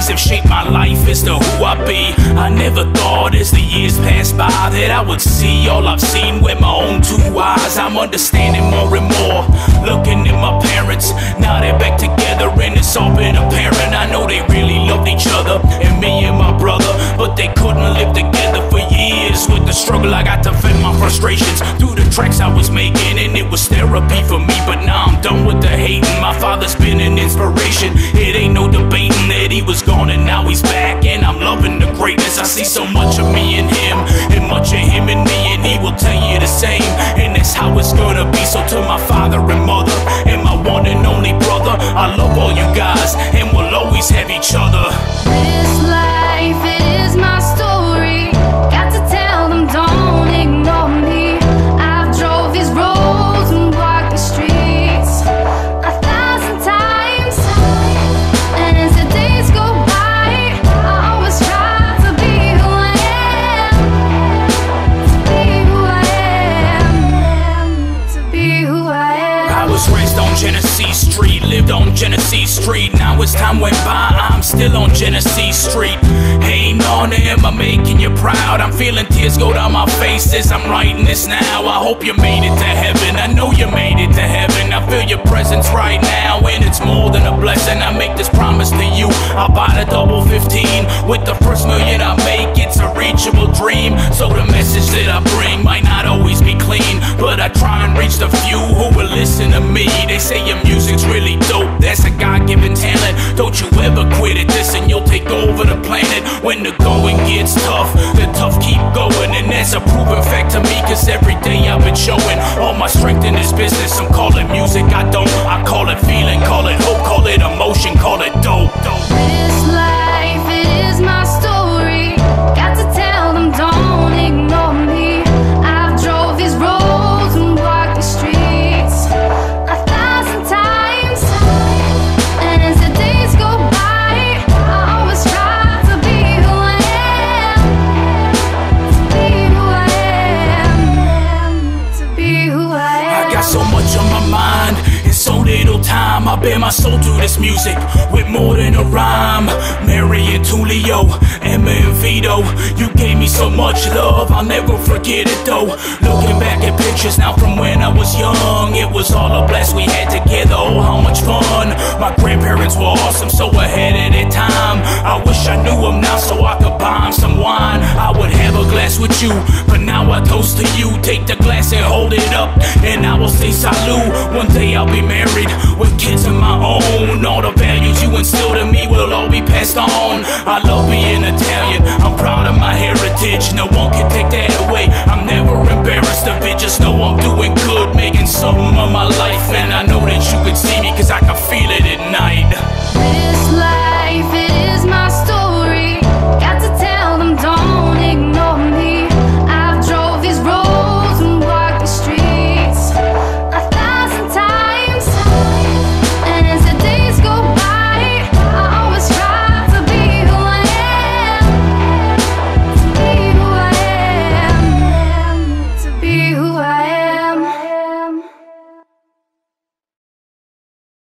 have shaped my life as to who I be. I never thought as the years passed by that I would see all I've seen with my own two eyes. I'm understanding more and more, looking at my parents. Now they're back together and it's all been apparent. I know they really loved each other, and me and my brother, but they couldn't live together for years. With the struggle I got to vent my frustrations through the tracks I was making, and it was therapy for me. But now I'm done with the hating. My father's been an inspiration. It ain't no debating that he was gone and now he's back, and I'm loving the greatness. I see so much of me in him and much of him in me, and he will tell you the same, and that's how it's gonna be. So to my father and mother and my one and only brother, I love all you guys and we'll always have each other. This life, it is my story. Got to tell them, don't ignore me. I've drove these roads and walked these streets 1,000 times, and as the days go by, I always try to be who I am, to be who I am, to be who I am. I was raised on Genesee Street, lived on Genesee Street. Now as time went by, I'm still on Genesee Street. Hang on, am I making you proud? I'm feeling tears go down my face as I'm writing this now. I hope you made it to heaven. I know you made it to heaven. I feel your presence right now, and it's more than a blessing. I make this promise to you, I'll buy the double 15 with the first million I make. It's a reachable dream, so the message that I bring might not always be clean, but I try and reach the few who will listen to me. They say your music's really dope, that's a God-given talent. Don't you ever quit at this and you'll take over the planet. When the going gets tough, the tough keep going, and that's a proven fact to me, cause every day I've been showing all my strength in this business. Some call it music, I don't. I call it feeling, call it hope, call it emotion, call it dope. This life, it is my story. Got to tell them, don't ignore me. I've drove these roads and walked the streets 1,000 times, and as the days go by, I always try to be who I am, to be who I am, to be who I am. I got so much on my mind in so little time. I bear my soul to this music with more than a rhyme. Mary and Tulio, Emma and Vito, you gave me so much love, I'll never forget it though. Looking back at pictures now from when I was young, it was all a blast we had together. Oh, how much fun. My grandparents were awesome, so ahead of their time. I wish I knew them now so I could buy them some wine. I would have a glass with you, but now I toast to you. Take the glass and hold it up, and I will say salute. One day I'll be married with kids of my own. All the values you instilled in me will all be passed on. I love being Italian, I'm proud of my heritage. No one can